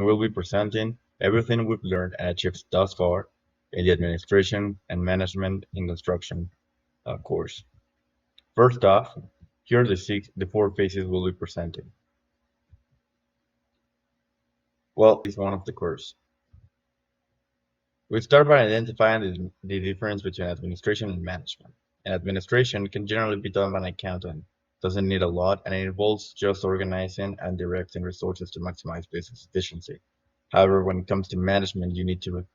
we'll be presenting everything we've learned and achieved thus far in the Administration and Management in Construction course. First off, here are the four phases we'll be presenting. Well, it's one of the course. We start by identifying the difference between administration and management. And administration can generally be done by an accountant. Doesn't need a lot, and it involves just organizing and directing resources to maximize business efficiency. However, when it comes to management, you need to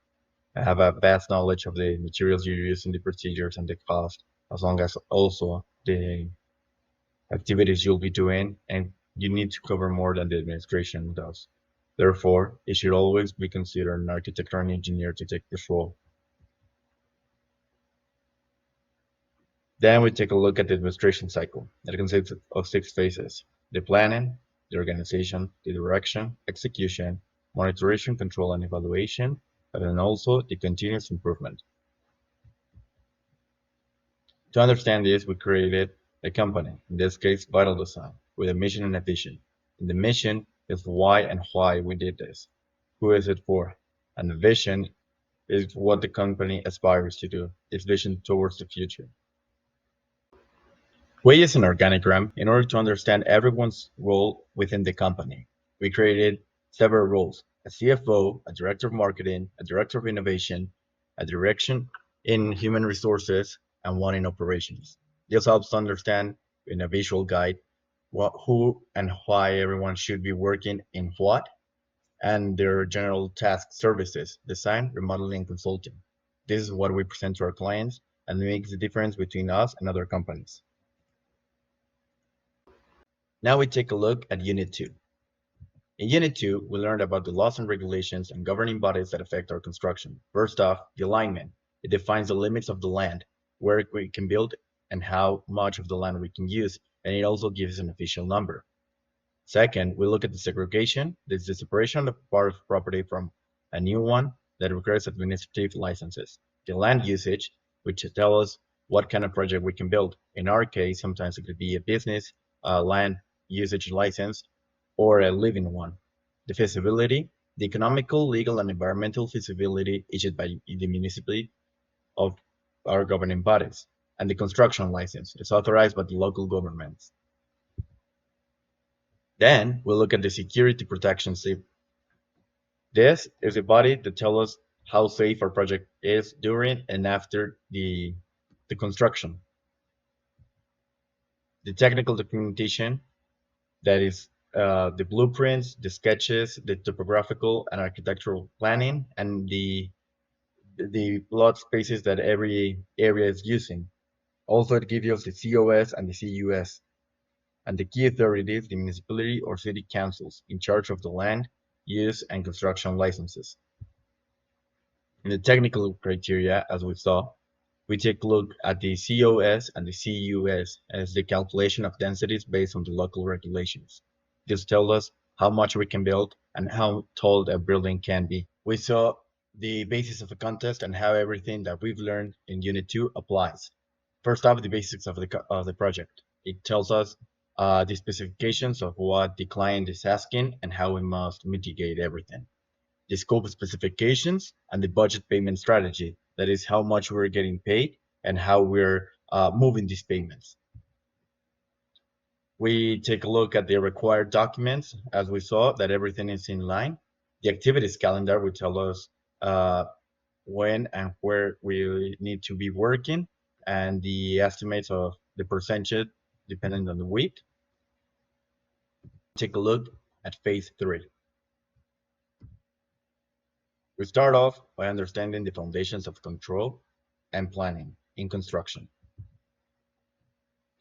have a vast knowledge of the materials you use and the procedures and the cost, as long as also the activities you'll be doing, and you need to cover more than the administration does. Therefore, it should always be considered an architect or an engineer to take this role. Then we take a look at the administration cycle. It consists of 6 phases: the planning, the organization, the direction, execution, monitoring, control, and evaluation, and then also the continuous improvement. To understand this, we created a company, in this case, Vital Design, with a mission and a vision. And the mission is why and why we did this. Who is it for? And the vision is what the company aspires to do, its vision towards the future. We use an organigram in order to understand everyone's role within the company. We created several roles: a CFO, a director of marketing, a director of innovation, a direction in human resources, and one in operations. This helps to understand in a visual guide who and why everyone should be working in what, and their general task services: design, remodeling, and consulting. This is what we present to our clients and makes the difference between us and other companies. Now we take a look at Unit 2. In Unit 2, we learned about the laws and regulations and governing bodies that affect our construction. First off, the alignment. It defines the limits of the land, where we can build, and how much of the land we can use, and it also gives an official number. Second, we look at the segregation. This is the separation of part of property from a new one that requires administrative licenses. The land usage, which tells us what kind of project we can build. In our case, sometimes it could be a business, land usage license, or a living one. The feasibility, the economical, legal, and environmental feasibility issued by the municipality of our governing bodies. And the construction license is authorized by the local governments. Then we look at the security protection. This is a body that tells us how safe our project is during and after the construction. The technical documentation, that is the blueprints, the sketches, the topographical and architectural planning, and the plot spaces that every area is using. Also, it gives us the COS and the CUS, and the key authorities, the municipality or city councils, in charge of the land use and construction licenses. In the technical criteria, as we saw, we take a look at the COS and the CUS as the calculation of densities based on the local regulations. This tells us how much we can build and how tall a building can be. We saw the basis of a contest and how everything that we've learned in Unit 2 applies. First off, the basics of the project. It tells us the specifications of what the client is asking and how we must mitigate everything. The scope specifications and the budget payment strategy, that is how much we're getting paid and how we're moving these payments. We take a look at the required documents, as we saw that everything is in line. The activities calendar will tell us when and where we need to be working, and the estimates of the percentage depending on the week. Take a look at phase 3. We start off by understanding the foundations of control and planning in construction.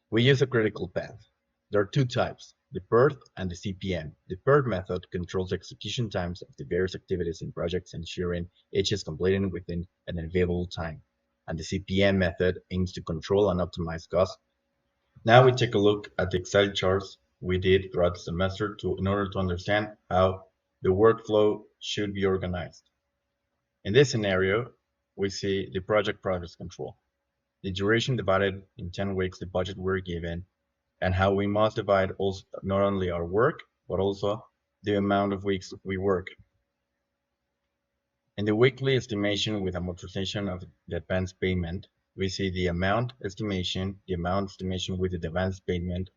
We use a critical path. There are 2 types, the PERT and the CPM. The PERT method controls execution times of the various activities in projects, ensuring each is completed within an available time. And the CPM method aims to control and optimize costs. Now we take a look at the Excel charts we did throughout the semester in order to understand how the workflow should be organized. In this scenario, we see the project progress control, the duration divided in 10 weeks, the budget we're given, and how we must divide also not only our work, but also the amount of weeks we work. In the weekly estimation with amortization of the advance payment, we see the amount estimation, the amount estimation with the advance payment,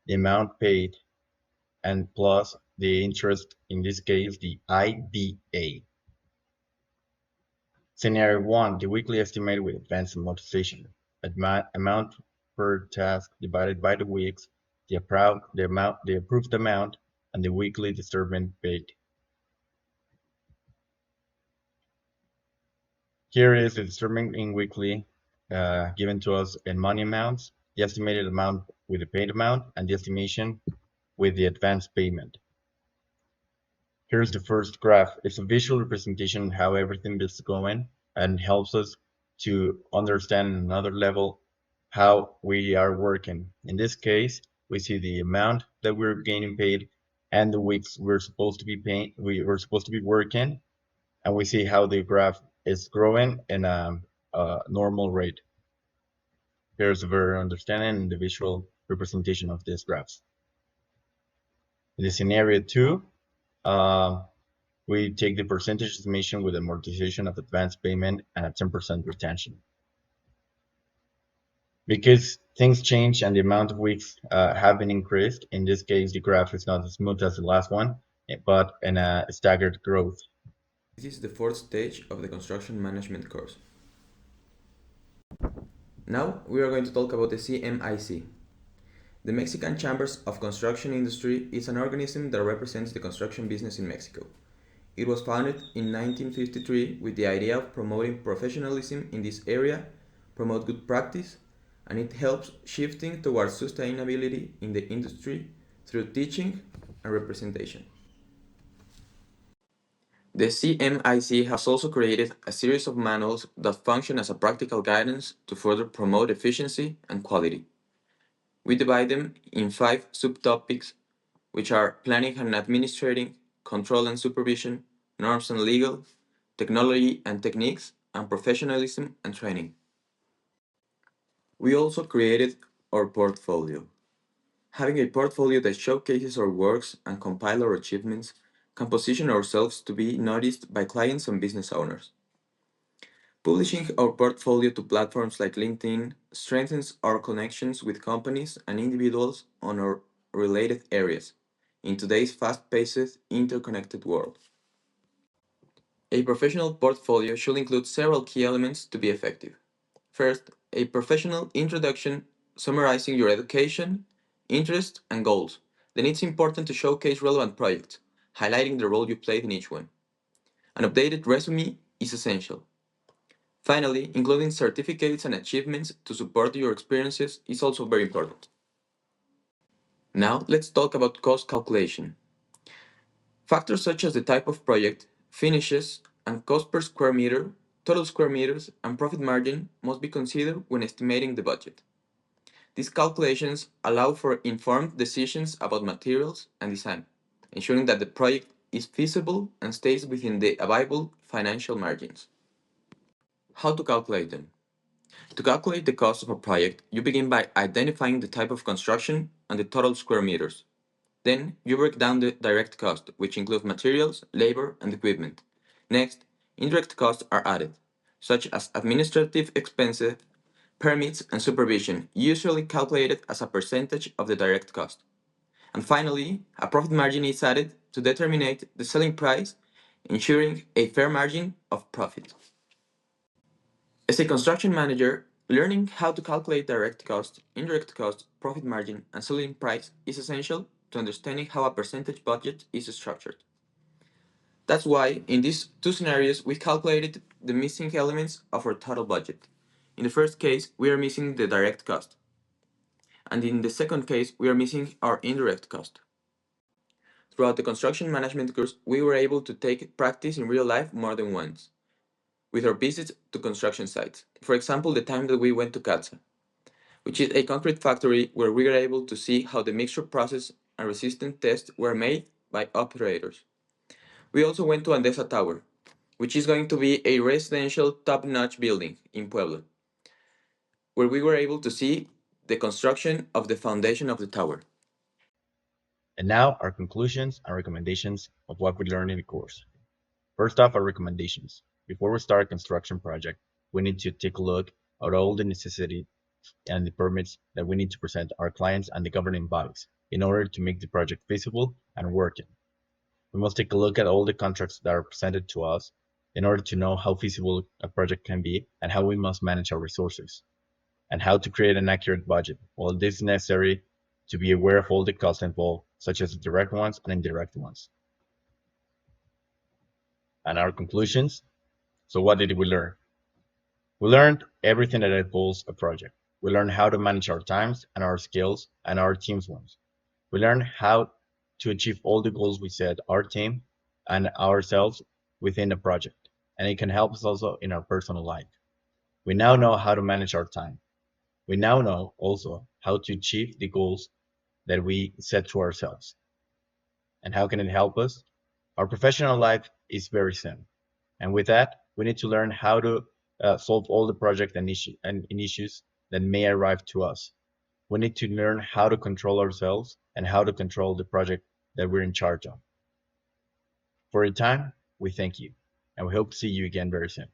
the amount paid, and plus the interest, in this case, the IDA. Scenario 1, the weekly estimate with advance amortization. Amount per task divided by the weeks, the approved amount, and the weekly disturbance paid. Here is the disturbance in weekly given to us in money amounts, the estimated amount with the paid amount, and the estimation with the advance payment. Here's the first graph. It's a visual representation of how everything is going and helps us to understand on another level how we are working. In this case, we see the amount that we're getting paid and the weeks we're supposed to be paying, we're supposed to be working, and we see how the graph is growing in a normal rate. Here's a better understanding and the visual representation of these graphs. In the scenario 2, we take the percentage estimation with amortization of advance payment and a 10% retention. Because things change and the amount of weeks have been increased, in this case, the graph is not as smooth as the last one, but in a staggered growth. This is the fourth stage of the construction management course. Now we are going to talk about the CMIC. The Mexican Chambers of Construction Industry is an organism that represents the construction business in Mexico. It was founded in 1953 with the idea of promoting professionalism in this area, promote good practice, and it helps shifting towards sustainability in the industry through teaching and representation. The CMIC has also created a series of manuals that function as a practical guidance to further promote efficiency and quality. We divide them in 5 subtopics, which are planning and administrating, control and supervision, norms and legal, technology and techniques, and professionalism and training. We also created our portfolio. Having a portfolio that showcases our works and compile our achievements can position ourselves to be noticed by clients and business owners. Publishing our portfolio to platforms like LinkedIn strengthens our connections with companies and individuals on our related areas in today's fast-paced, interconnected world. A professional portfolio should include several key elements to be effective. First, a professional introduction summarizing your education, interests, and goals. Then it's important to showcase relevant projects, highlighting the role you played in each one. An updated resume is essential. Finally, including certificates and achievements to support your experiences is also very important. Now, let's talk about cost calculation. Factors such as the type of project, finishes, and cost per square meter, total square meters, and profit margin must be considered when estimating the budget. These calculations allow for informed decisions about materials and design, ensuring that the project is feasible and stays within the available financial margins. How to calculate them? To calculate the cost of a project, you begin by identifying the type of construction and the total square meters. Then, you break down the direct cost, which includes materials, labor, and equipment. Next, indirect costs are added, such as administrative expenses, permits, and supervision, usually calculated as a percentage of the direct cost. And finally, a profit margin is added to determine the selling price, ensuring a fair margin of profit. As a construction manager, learning how to calculate direct cost, indirect cost, profit margin, and selling price is essential to understanding how a percentage budget is structured. That's why, in these 2 scenarios, we calculated the missing elements of our total budget. In the first case, we are missing the direct cost. And in the second case, we are missing our indirect cost. Throughout the construction management course, we were able to take practice in real life more than once, with our visits to construction sites. For example, the time that we went to CATSA, which is a concrete factory where we were able to see how the mixture process and resistance tests were made by operators. We also went to Andesa Tower, which is going to be a residential top-notch building in Puebla, where we were able to see the construction of the foundation of the tower. And now our conclusions and recommendations of what we learned in the course. First off, our recommendations. Before we start a construction project, we need to take a look at all the necessity and the permits that we need to present our clients and the governing bodies in order to make the project feasible and working. We must take a look at all the contracts that are presented to us in order to know how feasible a project can be and how we must manage our resources and how to create an accurate budget. Well, this is necessary to be aware of all the costs involved, such as the direct ones and indirect ones. And our conclusions. So what did we learn? We learned everything that involves a project. We learned how to manage our times and our skills and our team's ones. We learned how to achieve all the goals we set our team and ourselves within the project. And it can help us also in our personal life. We now know how to manage our time. We now know also how to achieve the goals that we set to ourselves. And how can it help us? Our professional life is very soon. And with that, we need to learn how to solve all the project and, issues that may arrive to us. We need to learn how to control ourselves and how to control the project that we're in charge of. For your time, we thank you, and we hope to see you again very soon.